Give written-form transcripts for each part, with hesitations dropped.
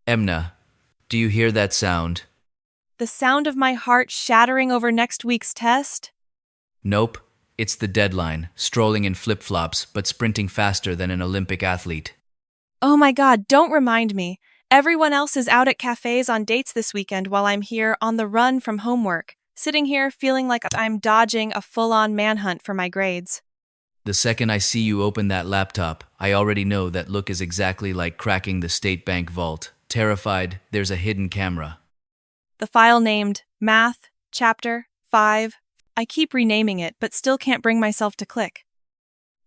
Emna, do you hear that sound? The sound of my heart shattering over next week's test? Nope, it's the deadline, strolling in flip-flops but sprinting faster than an Olympic athlete. Oh my god, don't remind me. Everyone else is out at cafes on dates this weekend while I'm here on the run from homework, sitting here feeling like I'm dodging a full-on manhunt for my grades. The second I see you open that laptop, I already know that look is exactly like cracking the state bank vault. Terrified, there's a hidden camera. The file named Math, Chapter 5. I keep renaming it, but still can't bring myself to click.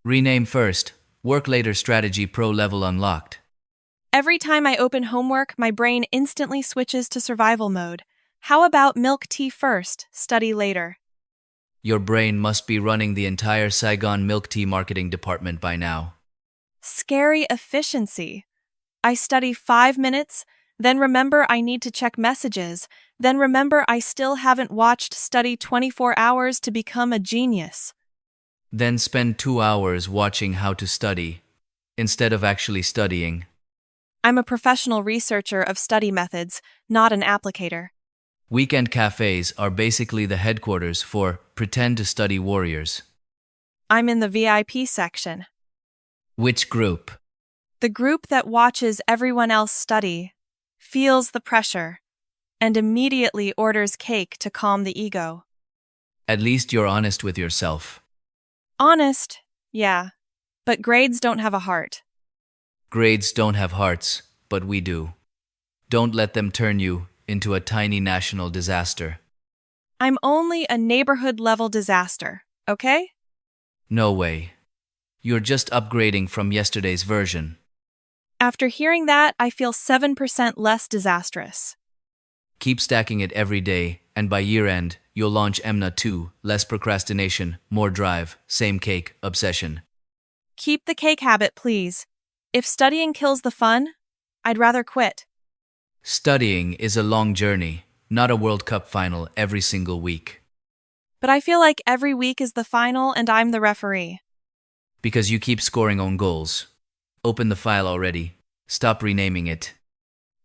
Rename first. Work later strategy pro level unlocked. Every time I open homework, my brain instantly switches to survival mode. How about milk tea first, study later? Your brain must be running the entire Saigon milk tea marketing department by now. Scary efficiency. I study 5 minutes, then remember I need to check messages, then remember I still haven't watched study 24 hours to become a genius. Then spend 2 hours watching how to study, instead of actually studying. I'm a professional researcher of study methods, not an applicator. Weekend cafes are basically the headquarters for pretend to study warriors. I'm in the VIP section, Which group? the group that watches everyone else study, feels the pressure, and immediately orders cake to calm the ego. At least you're honest with yourself. Honest, yeah, but grades don't have a heart. Grades don't have hearts, but we do. Don't let them turn you into a tiny national disaster. I'm only a neighborhood-level disaster, okay? No way. You're just upgrading from yesterday's version. After hearing that, I feel 7% less disastrous. Keep stacking it every day, and by year end, you'll launch Emna 2, less procrastination, more drive, same cake, obsession. Keep the cake habit, please. If studying kills the fun, I'd rather quit. Studying is a long journey, not a World Cup final every single week. But I feel like every week is the final and I'm the referee. Because you keep scoring own goals. Open the file already. Stop renaming it.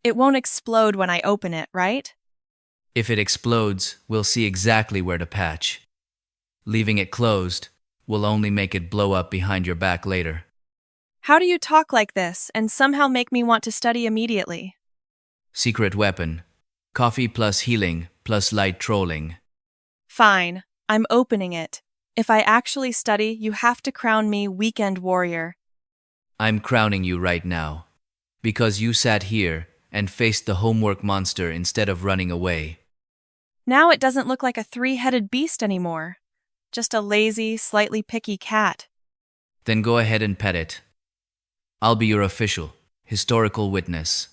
It won't explode when I open it, right? If it explodes, we'll see exactly where to patch. Leaving it closed will only make it blow up behind your back later. How do you talk like this and somehow make me want to study immediately? Secret weapon. Coffee plus healing plus light trolling. Fine, I'm opening it. If I actually study, you have to crown me weekend warrior. I'm crowning you right now. Because you sat here and faced the homework monster instead of running away. Now it doesn't look like a three-headed beast anymore. Just a lazy, slightly picky cat. Then go ahead and pet it. I'll be your official, historical witness.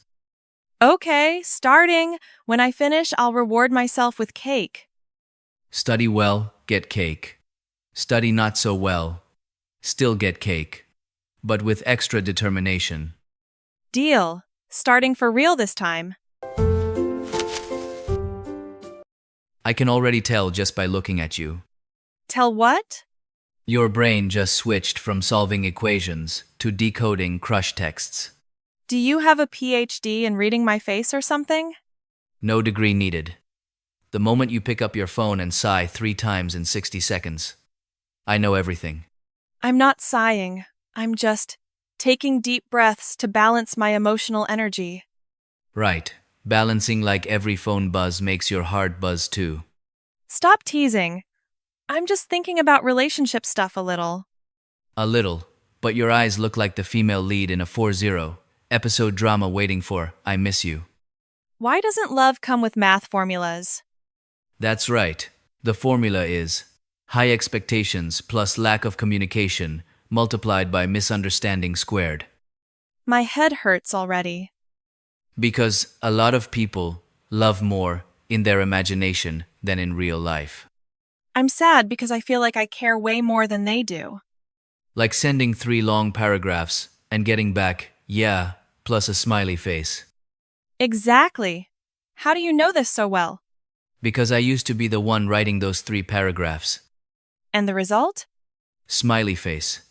Okay, starting. When I finish, I'll reward myself with cake. Study well, get cake. Study not so well, still get cake. But with extra determination. Deal. Starting for real this time. I can already tell just by looking at you. Tell what? Your brain just switched from solving equations to decoding crush texts. Do you have a PhD in reading my face or something? No degree needed. The moment you pick up your phone and sigh 3 times in 60 seconds. I know everything. I'm not sighing. I'm just taking deep breaths to balance my emotional energy. Right. Balancing like every phone buzz makes your heart buzz too. Stop teasing. I'm just thinking about relationship stuff a little. A little, but your eyes look like the female lead in a 4-0 episode drama waiting for I Miss You. Why doesn't love come with math formulas? That's right. The formula is high expectations plus lack of communication multiplied by misunderstanding squared. My head hurts already. Because a lot of people love more in their imagination than in real life. I'm sad because I feel like I care way more than they do. Like sending 3 long paragraphs and getting back, yeah, plus a smiley face. Exactly. How do you know this so well? Because I used to be the one writing those 3 paragraphs. And the result? Smiley face.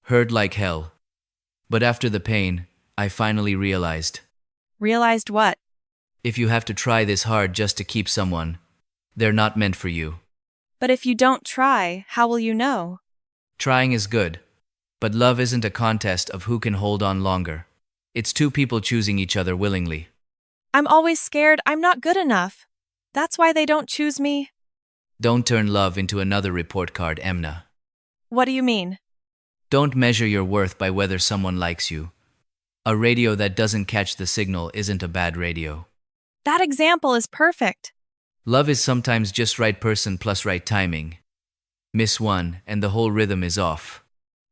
Hurt like hell. But after the pain, I finally realized. Realized what? If you have to try this hard just to keep someone, they're not meant for you. But if you don't try, how will you know? Trying is good, but love isn't a contest of who can hold on longer. It's two people choosing each other willingly. I'm always scared I'm not good enough. That's why they don't choose me. Don't turn love into another report card, Emna. What do you mean? Don't measure your worth by whether someone likes you. A radio that doesn't catch the signal isn't a bad radio. That example is perfect. Love is sometimes just right person plus right timing. Miss one, and the whole rhythm is off.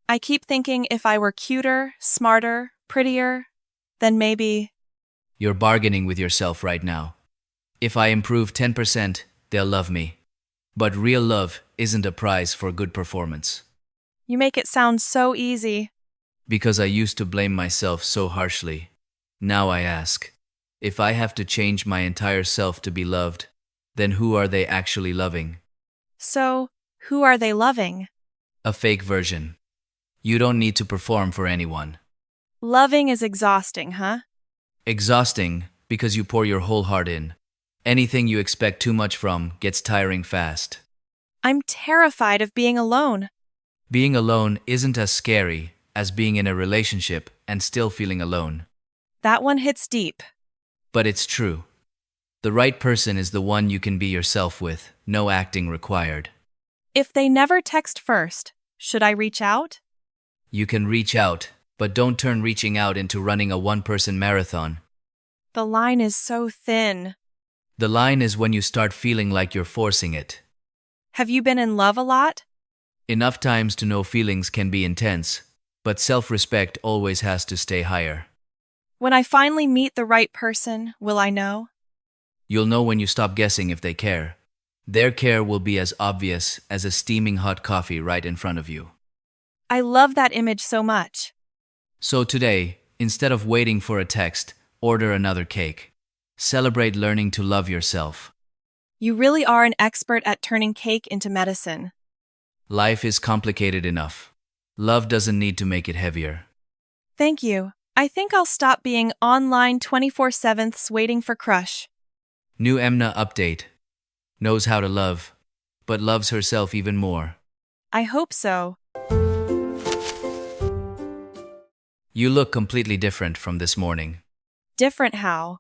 I keep thinking if I were cuter, smarter, prettier, then maybe. You're bargaining with yourself right now. If I improve 10%, they'll love me. But real love isn't a prize for good performance. You make it sound so easy. Because I used to blame myself so harshly. Now I ask, if I have to change my entire self to be loved, then who are they actually loving? So, who are they loving? A fake version. You don't need to perform for anyone. Loving is exhausting, huh? Exhausting because you pour your whole heart in. Anything you expect too much from gets tiring fast. I'm terrified of being alone. Being alone isn't as scary as being in a relationship and still feeling alone. That one hits deep. But it's true. The right person is the one you can be yourself with, no acting required. If they never text first, should I reach out? You can reach out, but don't turn reaching out into running a one-person marathon. The line is so thin. The line is when you start feeling like you're forcing it. Have you been in love a lot? Enough times to know feelings can be intense, but self-respect always has to stay higher. When I finally meet the right person, will I know? You'll know when you stop guessing if they care. Their care will be as obvious as a steaming hot coffee right in front of you. I love that image so much. So today, instead of waiting for a text, order another cake. Celebrate learning to love yourself. You really are an expert at turning cake into medicine. Life is complicated enough. Love doesn't need to make it heavier. Thank you. I think I'll stop being online 24/7 waiting for crush. New Emna update. Knows how to love, but loves herself even more. I hope so. You look completely different from this morning. Different how?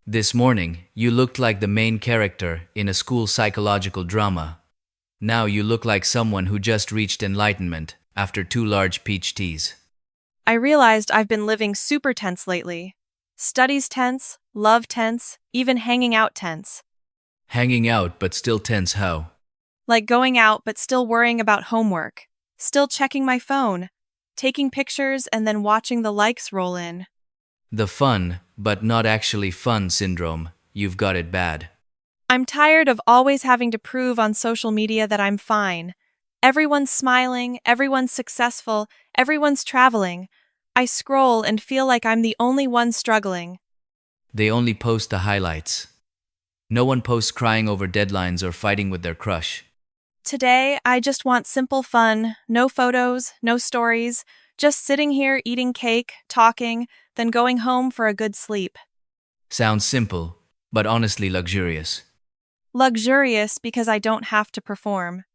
This morning, you looked like the main character in a school psychological drama. Now you look like someone who just reached enlightenment after 2 large peach teas. I realized I've been living super tense lately. Studies tense, love tense, even hanging out tense. Hanging out but still tense how? Like going out but still worrying about homework. Still checking my phone. Taking pictures and then watching the likes roll in. The fun, but not actually fun syndrome. You've got it bad. I'm tired of always having to prove on social media that I'm fine. Everyone's smiling, everyone's successful, everyone's traveling. I scroll and feel like I'm the only one struggling. They only post the highlights. No one posts crying over deadlines or fighting with their crush. Today, I just want simple fun, no photos, no stories, just sitting here eating cake, talking, then going home for a good sleep. Sounds simple, but honestly luxurious. Luxurious because I don't have to perform.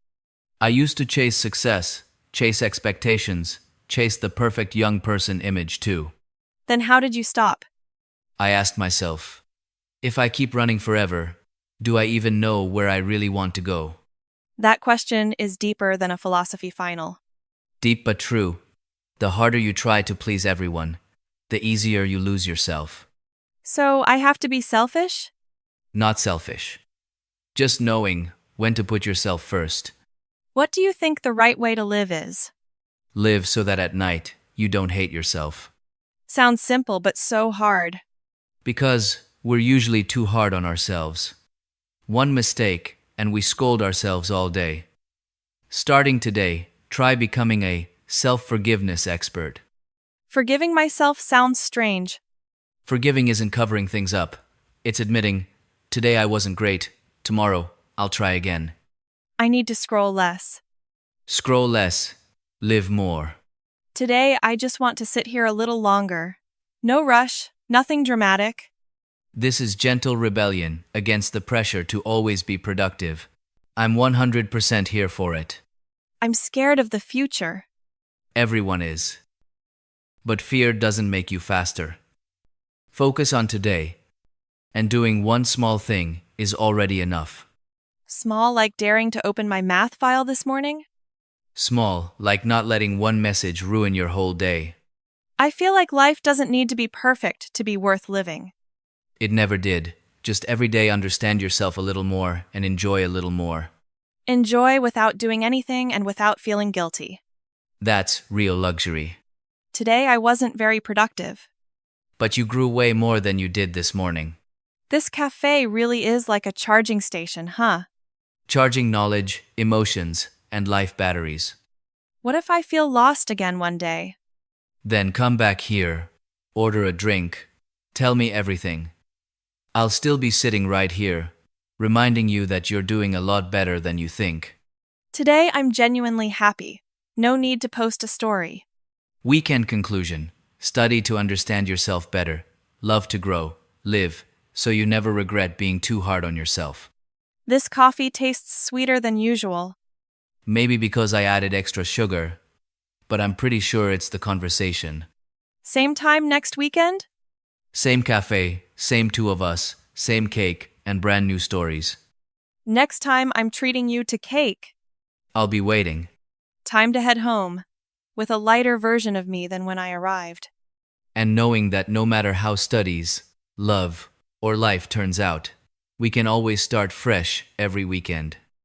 I used to chase success, chase expectations, chase the perfect young person image too. Then how did you stop? I asked myself, if I keep running forever, do I even know where I really want to go? That question is deeper than a philosophy final. Deep but true. The harder you try to please everyone, the easier you lose yourself. So I have to be selfish? Not selfish. Just knowing when to put yourself first. What do you think the right way to live is? Live so that at night you don't hate yourself. Sounds simple but so hard. Because we're usually too hard on ourselves. One mistake and we scold ourselves all day. Starting today, try becoming a self-forgiveness expert. Forgiving myself sounds strange. Forgiving isn't covering things up. It's admitting, today I wasn't great, tomorrow I'll try again. I need to scroll less. Scroll less, live more. Today, I just want to sit here a little longer. No rush, Nothing dramatic. This is gentle rebellion against the pressure to always be productive. I'm 100% here for it. I'm scared of the future. Everyone is. But fear doesn't make you faster. Focus on today, and doing one small thing is already enough. Small like daring to open my math file this morning? Small, like not letting one message ruin your whole day. I feel like life doesn't need to be perfect to be worth living. It never did. Just every day understand yourself a little more and enjoy a little more. Enjoy without doing anything and without feeling guilty. That's real luxury. Today I wasn't very productive. But you grew way more than you did this morning. This cafe really is like a charging station, huh? Charging knowledge, emotions, and life batteries. What if I feel lost again one day? Then come back here, order a drink, tell me everything. I'll still be sitting right here, reminding you that you're doing a lot better than you think. Today I'm genuinely happy. No need to post a story. Weekend conclusion. Study to understand yourself better. Love to grow. Live, so you never regret being too hard on yourself. This coffee tastes sweeter than usual. Maybe because I added extra sugar, but I'm pretty sure it's the conversation. Same time next weekend? Same cafe, same two of us, same cake, and brand new stories. Next time I'm treating you to cake. I'll be waiting. Time to head home, with a lighter version of me than when I arrived. And knowing that no matter how studies, love, or life turns out, we can always start fresh every weekend.